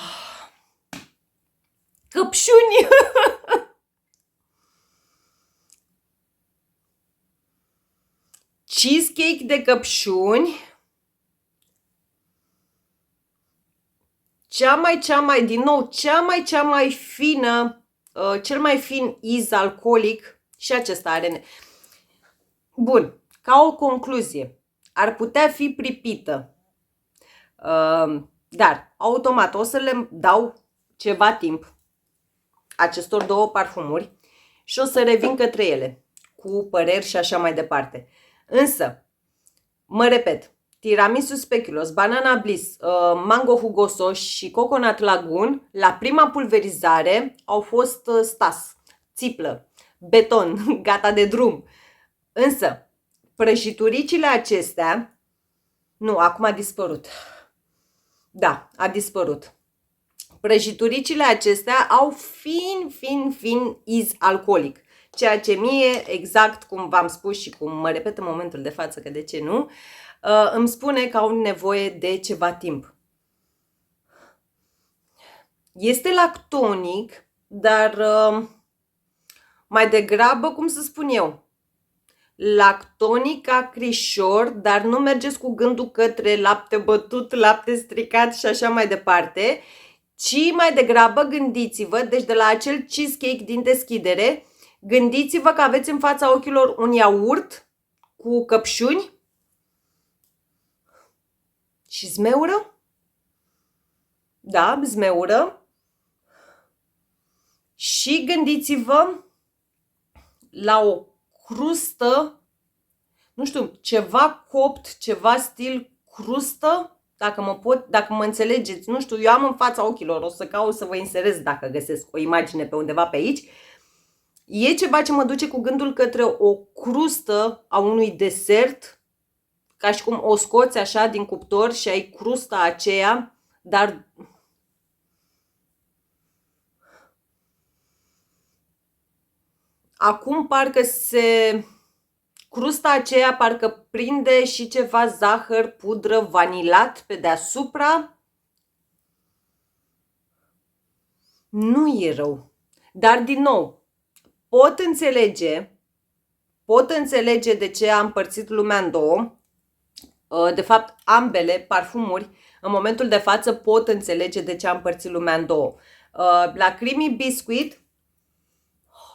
Căpșuni! Cheesecake de căpșuni. Cea mai fină, cel mai fin iz alcoolic și acesta are. Bun, ca o concluzie, ar putea fi pripită, dar automat o să le dau ceva timp acestor două parfumuri și o să revin către ele cu păreri și așa mai departe. Însă, mă repet, Tiramisu Speculoos, Banana Bliss, Mango Jugoso și Coconut Lagoon, la prima pulverizare au fost stas, țiplă, beton, gata de drum. Însă, prăjituricile acestea, nu, acum a dispărut. Da, a dispărut. Prăjituricile acestea au fin iz alcoolic. Ceea ce mie, exact cum v-am spus și cum mă repet în momentul de față, că de ce nu, îmi spune că au nevoie de ceva timp. Este lactonic, dar mai degrabă, cum să spun eu, lactonic acrișor, dar nu mergeți cu gândul către lapte bătut, lapte stricat și așa mai departe, ci mai degrabă gândiți-vă, deci de la acel cheesecake din deschidere, gândiți-vă că aveți în fața ochilor un iaurt cu căpșuni și zmeură. Da, zmeură. Și gândiți-vă la o crustă, nu știu, ceva copt, ceva stil crustă, dacă mă înțelegeți, nu știu, eu am în fața ochilor, o să caut să vă inserez dacă găsesc o imagine pe undeva pe aici. E ceva ce mă duce cu gândul către o crustă a unui desert, ca și cum o scoți așa din cuptor și ai crusta aceea, dar acum parcă crusta aceea parcă prinde și ceva zahăr, pudră, vanilat pe deasupra. Nu e rău. Dar din nou, pot înțelege de ce am împărțit lumea în două. De fapt, ambele parfumuri, în momentul de față, pot înțelege de ce am împărțit lumea în două. La Creamy Biscuit,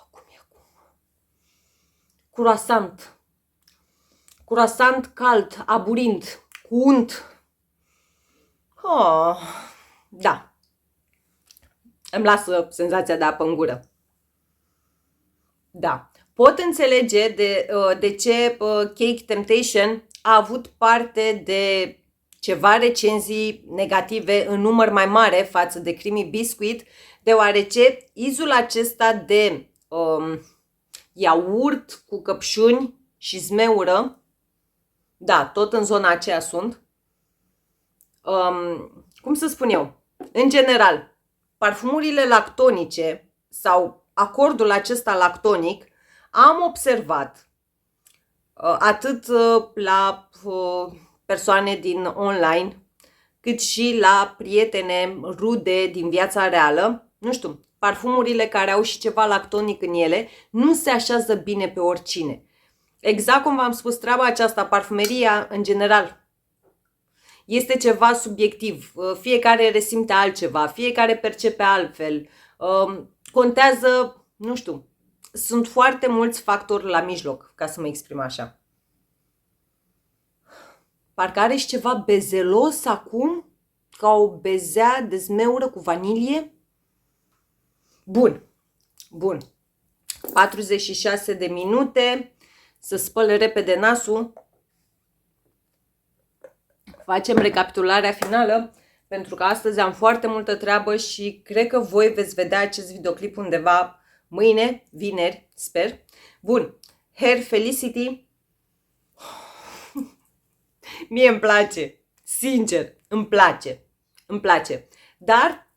cum e acum? Croissant cald, aburind, cu unt. Da. Îmi lasă senzația de apă în gură. Da. Pot înțelege de ce Cake Temptation a avut parte de ceva recenzii negative în număr mai mare față de Creamy Biscuit, deoarece izul acesta de iaurt cu căpșuni și zmeură, da, tot în zona aceea sunt, cum să spun eu, în general, parfumurile lactonice sau acordul acesta lactonic, am observat atât la persoane din online, cât și la prietene rude din viața reală, nu știu, parfumurile care au și ceva lactonic în ele nu se așează bine pe oricine. Exact cum v-am spus, treaba aceasta, parfumeria în general, este ceva subiectiv. Fiecare resimte altceva, fiecare percepe altfel. Contează, nu știu, sunt foarte mulți factori la mijloc, ca să mă exprim așa. Parcă are și ceva bezelos acum, ca o bezea de zmeură cu vanilie. Bun. 46 de minute, să spăl repede nasul. Facem recapitularea finală, pentru că astăzi am foarte multă treabă și cred că voi veți vedea acest videoclip undeva mâine, vineri, sper. Bun, Hair Felicity. Mie îmi place, sincer, îmi place. Dar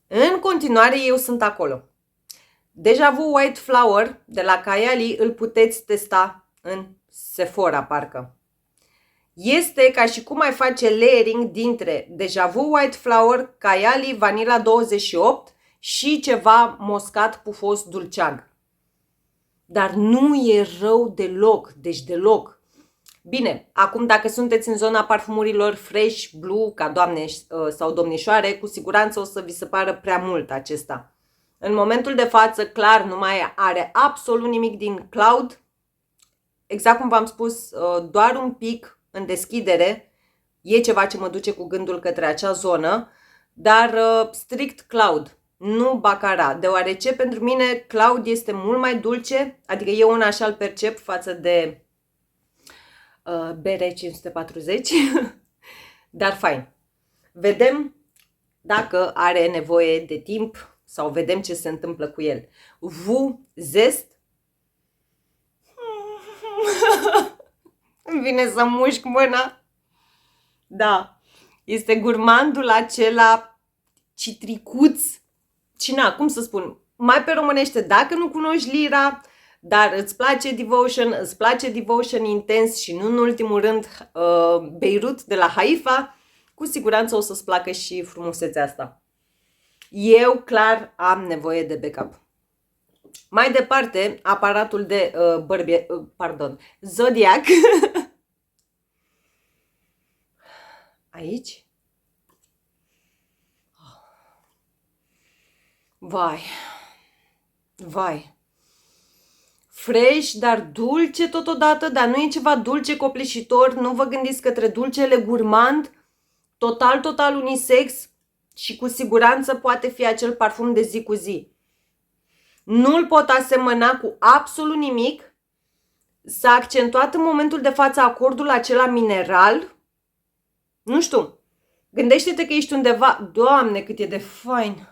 în continuare eu sunt acolo. Deja Vu White Flower de la Kayali îl puteți testa în Sephora, parcă. Este ca și cum ai face layering dintre Deja Vu White Flower, Kayali Vanilla 28 și ceva moscat pufos dulceag. Dar nu e rău deloc, deci deloc. Bine, acum dacă sunteți în zona parfumurilor fresh, blue, ca doamne sau domnișoare, cu siguranță o să vi se pară prea mult acesta. În momentul de față, clar, nu mai are absolut nimic din Cloud. Exact cum v-am spus, doar un pic în deschidere. E ceva ce mă duce cu gândul către acea zonă, dar strict Cloud, nu Baccarat, deoarece pentru mine Cloud este mult mai dulce, adică eu una așa îl percep față de BR 540, dar fain. Vedem dacă are nevoie de timp sau vedem ce se întâmplă cu el. Vu Zest. Îmi vine să mușc mâna. Da, este gurmandul acela citricuț. Cina, cum să spun, mai pe românește, dacă nu cunoști lira, dar îți place Devotion intens și nu în ultimul rând Beirut de la Haifa, cu siguranță o să-ți placă și frumusețea asta. Eu clar am nevoie de backup. Mai departe, aparatul de Zodiac. Aici. Vai. Fresh, dar dulce totodată, dar nu e ceva dulce copleșitor, nu vă gândiți către dulcele gurmand, total unisex și cu siguranță poate fi acel parfum de zi cu zi. Nu-l pot asemăna cu absolut nimic. S-a accentuat în momentul de față acordul acela mineral. Nu știu, gândește-te că ești undeva, Doamne cât e de fain.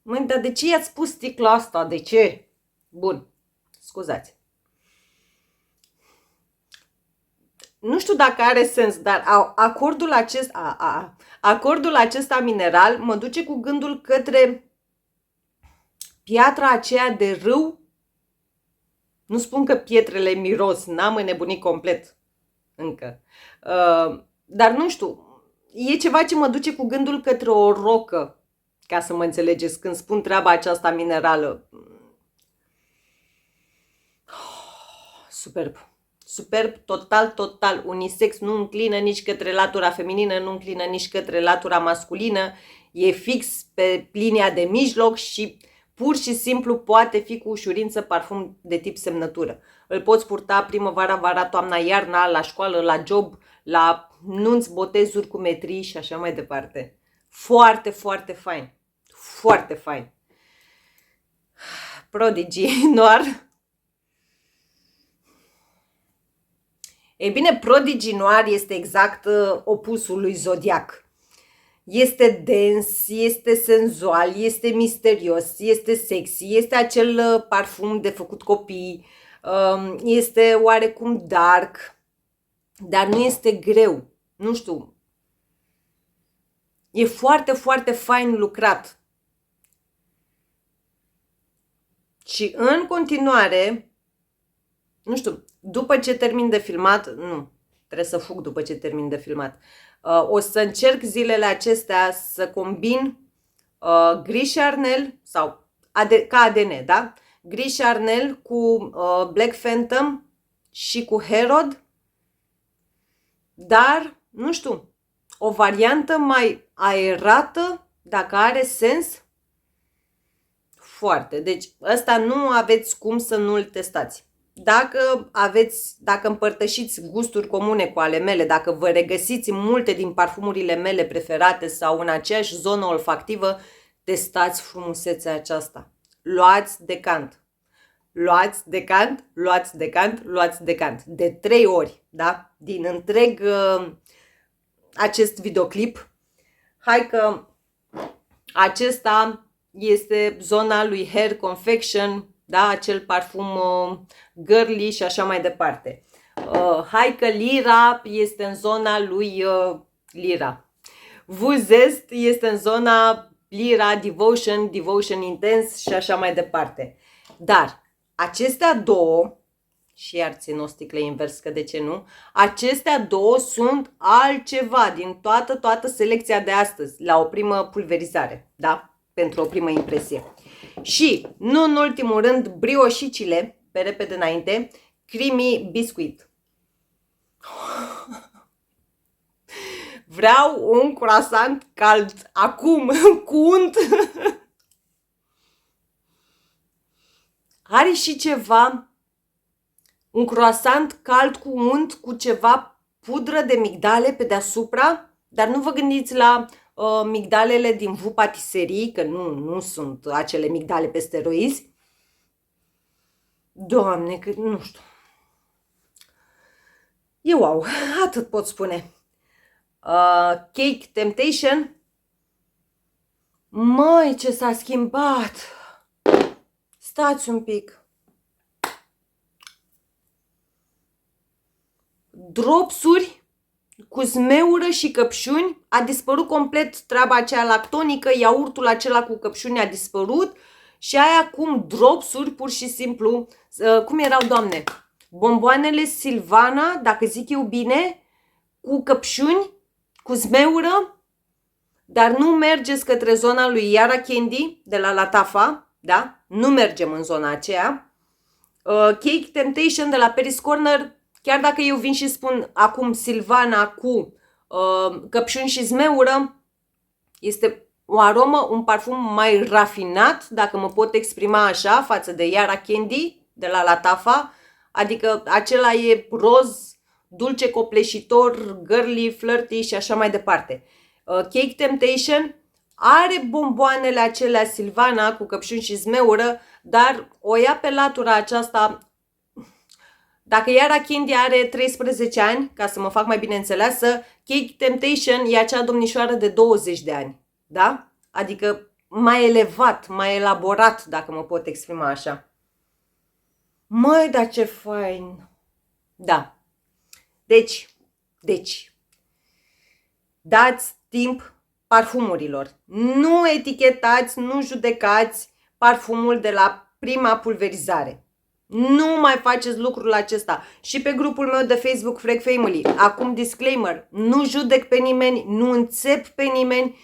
Măi, dar de ce i-ați pus sticla asta? De ce? Bun, scuzați. Nu știu dacă are sens, dar acordul acesta mineral mă duce cu gândul către piatra aceea de râu. Nu spun că pietrele miros, n-am înnebunit complet încă. Dar nu știu, e ceva ce mă duce cu gândul către o rocă, ca să mă înțelegeți când spun treaba aceasta minerală. Superb. Superb, total unisex, nu înclină nici către latura feminină, nu înclină nici către latura masculină, e fix pe linia de mijloc și pur și simplu poate fi cu ușurință parfum de tip semnătură. Îl poți purta primăvara, vara, toamna, iarna, la școală, la job, la nunți, botezuri cu metrii și așa mai departe. Foarte, foarte fain. Foarte fain. Prodigy Noir. Ei bine, Prodigy Noir este exact opusul lui Zodiac. Este dens, este senzual, este misterios, este sexy, este acel parfum de făcut copii, este oarecum dark, dar nu este greu. Nu știu. E foarte, foarte fain lucrat. Și în continuare, nu știu, după ce termin de filmat, nu, trebuie să fug după ce termin de filmat, o să încerc zilele acestea să combin Gris Charnel sau ca ADN, da? Gris Charnel cu Black Phantom și cu Herod, dar, nu știu, o variantă mai aerată, dacă are sens, foarte. Deci ăsta nu aveți cum să nu-l testați. Dacă împărtășiți gusturi comune cu ale mele, dacă vă regăsiți în multe din parfumurile mele preferate sau în aceeași zonă olfactivă, testați frumusețea aceasta. Luați decant. Luați decant, luați decant, luați decant. De 3 ori, da? Din întreg acest videoclip. Hai că acesta este zona lui Hair Confection, da? Acel parfum girly și așa mai departe. Hai că Lira este în zona lui Lira. Vuzest este în zona Lira, Devotion, Devotion Intense și așa mai departe. Dar acestea două, și iar țin o sticlă invers, că de ce nu, acestea două sunt altceva din toată selecția de astăzi, la o primă pulverizare, da? Pentru o primă impresie. Și, nu în ultimul rând, brioșicile, pe repede înainte, Creamy Biscuit. Vreau un croissant cald, acum, cu unt. Are și ceva, un croissant cald cu unt, cu ceva pudră de migdale pe deasupra, dar nu vă gândiți la migdalele din Vous Patisserie, că nu sunt acele migdale pe steroizi. Doamne, că nu știu. E wow, atât pot spune. Cake Temptation. Măi, ce s-a schimbat! Stați un pic. Dropsuri cu zmeură și căpșuni. A dispărut complet treaba aceea lactonică, iaurtul acela cu căpșuni a dispărut și ai acum dropsuri pur și simplu. Cum erau, Doamne? Bomboanele Silvana, dacă zic eu bine, cu căpșuni, cu zmeură, dar nu mergeți către zona lui Yara Candy de la Latafa, da? Nu mergem în zona aceea. Cake Temptation de la Paris Corner, chiar dacă eu vin și spun acum Silvana cu căpșuni și zmeură, este o aromă, un parfum mai rafinat, dacă mă pot exprima așa, față de Yara Candy de la Latafa, adică acela e roz, dulce, copleșitor, girly, flirty și așa mai departe. Cake Temptation are bomboanele acelea Silvana cu căpșuni și zmeură, dar o ia pe latura aceasta. Dacă Yara Candy are 13 ani, ca să mă fac mai bine înțeleasă, Cake Temptation e acea domnișoară de 20 de ani, da? Adică mai elevat, mai elaborat, dacă mă pot exprima așa. Măi, dar ce fain! Da. Deci, dați timp parfumurilor. Nu etichetați, nu judecați parfumul de la prima pulverizare. Nu mai faceți lucrul acesta. Și pe grupul meu de Facebook Frag Family, acum disclaimer, nu judec pe nimeni, nu înțep pe nimeni.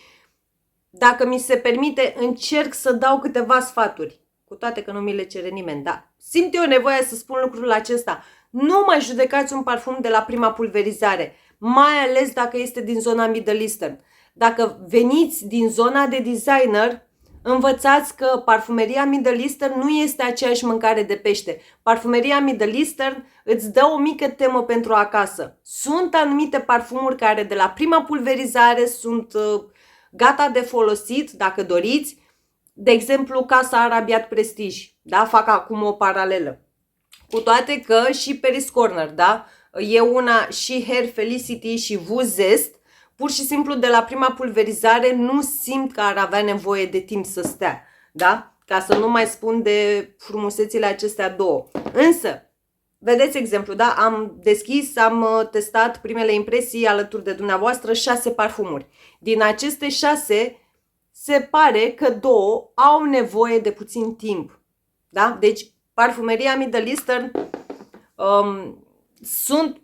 Dacă mi se permite, încerc să dau câteva sfaturi, cu toate că nu mi le cere nimeni, dar simt eu nevoia să spun lucrul acesta. Nu mai judecați un parfum de la prima pulverizare, mai ales dacă este din zona Middle Eastern. Dacă veniți din zona de designer, învățați că parfumeria Middle Eastern nu este aceeași mâncare de pește. Parfumeria Middle Eastern îți dă o mică temă pentru acasă. Sunt anumite parfumuri care de la prima pulverizare sunt gata de folosit, dacă doriți. De exemplu, Casa Arabiat Prestige, da? Fac acum o paralelă. Cu toate că și Paris Corner, da? E una, și Hair Felicity și Vous Zest, pur și simplu de la prima pulverizare nu simt că ar avea nevoie de timp să stea, da? Ca să nu mai spun de frumusețile acestea două. Însă, vedeți exemplu, da? Am deschis, am testat primele impresii alături de dumneavoastră 6 parfumuri. Din aceste 6, se pare că 2 au nevoie de puțin timp, da? Deci, parfumeria Middle Eastern sunt,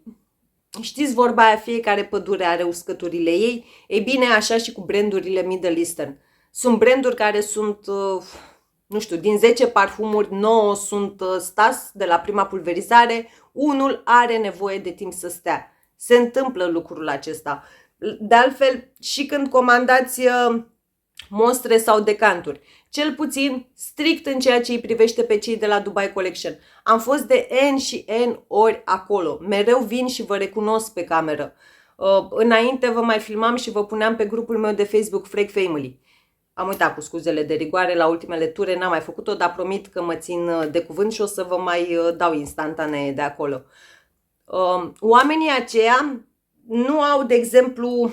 știți vorba aia, fiecare pădure are uscăturile ei. Ei bine, așa și cu brandurile Middle Eastern. Sunt branduri care sunt, nu știu, din 10 parfumuri, 9 sunt stas de la prima pulverizare, unul are nevoie de timp să stea. Se întâmplă lucrul acesta. De altfel, și când comandați mostre sau decanturi, cel puțin strict în ceea ce îi privește pe cei de la Dubai Collection. Am fost de N și N ori acolo. Mereu vin și vă recunosc pe cameră. Înainte vă mai filmam și vă puneam pe grupul meu de Facebook Frag Family. Am uitat, cu scuzele de rigoare, la ultimele ture n-am mai făcut-o, dar promit că mă țin de cuvânt și o să vă mai dau instantanee de acolo. Oamenii aceia nu au, de exemplu,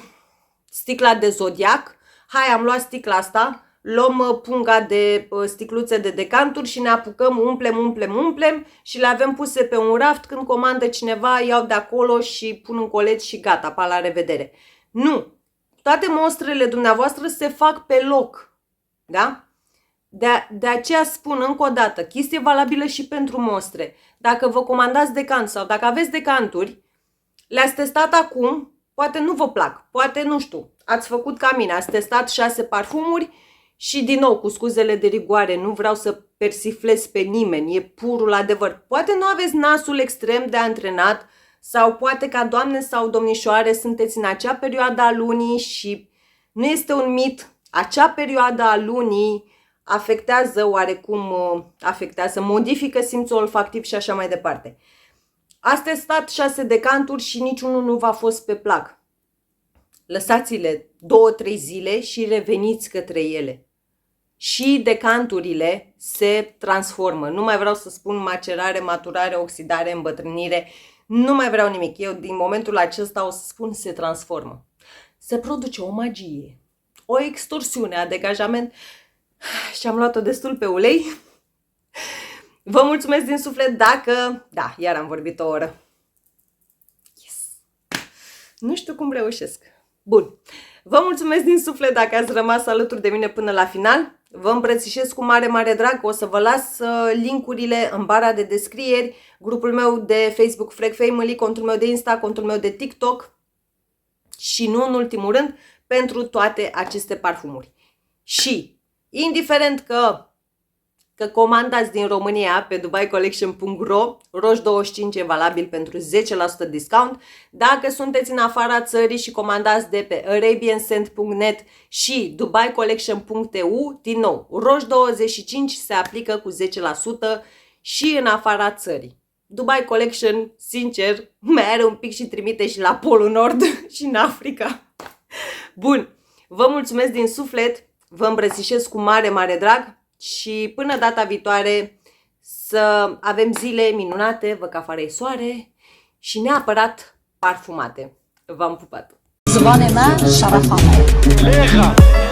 sticla de Zodiac. Hai, am luat sticla asta, luăm punga de sticluțe de decanturi și ne apucăm, umplem și le avem puse pe un raft. Când comandă cineva, iau de acolo și pun în colet și gata, pa, la revedere. Nu! Toate mostrele dumneavoastră se fac pe loc, da? De aceea spun încă o dată, chestie valabilă și pentru mostre. Dacă vă comandați decant sau dacă aveți decanturi, le-ați testat acum, poate nu vă plac, poate nu știu, ați făcut ca mine, ați testat 6 parfumuri și din nou, cu scuzele de rigoare, nu vreau să persiflez pe nimeni, e purul adevăr. Poate nu aveți nasul extrem de antrenat sau poate ca doamne sau domnișoare sunteți în acea perioadă a lunii și nu este un mit, acea perioadă a lunii afectează oarecum, modifică simțul olfactiv și așa mai departe. Ați testat 6 decanturi și niciunul nu v-a fost pe plac. Lăsați-le 2-3 zile și reveniți către ele. Și decanturile se transformă. Nu mai vreau să spun macerare, maturare, oxidare, îmbătrânire. Nu mai vreau nimic. Eu din momentul acesta o să spun se transformă. Se produce o magie, o extorsiune a degajament și am luat-o destul pe ulei. Vă mulțumesc din suflet dacă... Da, iar am vorbit o oră. Yes! Nu știu cum reușesc. Bun. Vă mulțumesc din suflet dacă ați rămas alături de mine până la final. Vă îmbrățișez cu mare, mare drag. O să vă las linkurile în bara de descrieri. Grupul meu de Facebook Frag Family, contul meu de Insta, contul meu de TikTok. Și nu în ultimul rând, pentru toate aceste parfumuri. Și, indiferent că comandați din România pe dubaicollection.ro, roș 25 e valabil pentru 10% discount. Dacă sunteți în afara țării și comandați de pe arabianscent.net și dubaicollection.eu, din nou, roș 25 se aplică cu 10% și în afara țării. Dubai Collection, sincer, mai are un pic și trimite și la Polul Nord și în Africa. Bun, vă mulțumesc din suflet, vă îmbrățișez cu mare, mare drag. Și până data viitoare să avem zile minunate, văcafarei soare și neapărat parfumate. V-am pupat! زبان ما شرفانه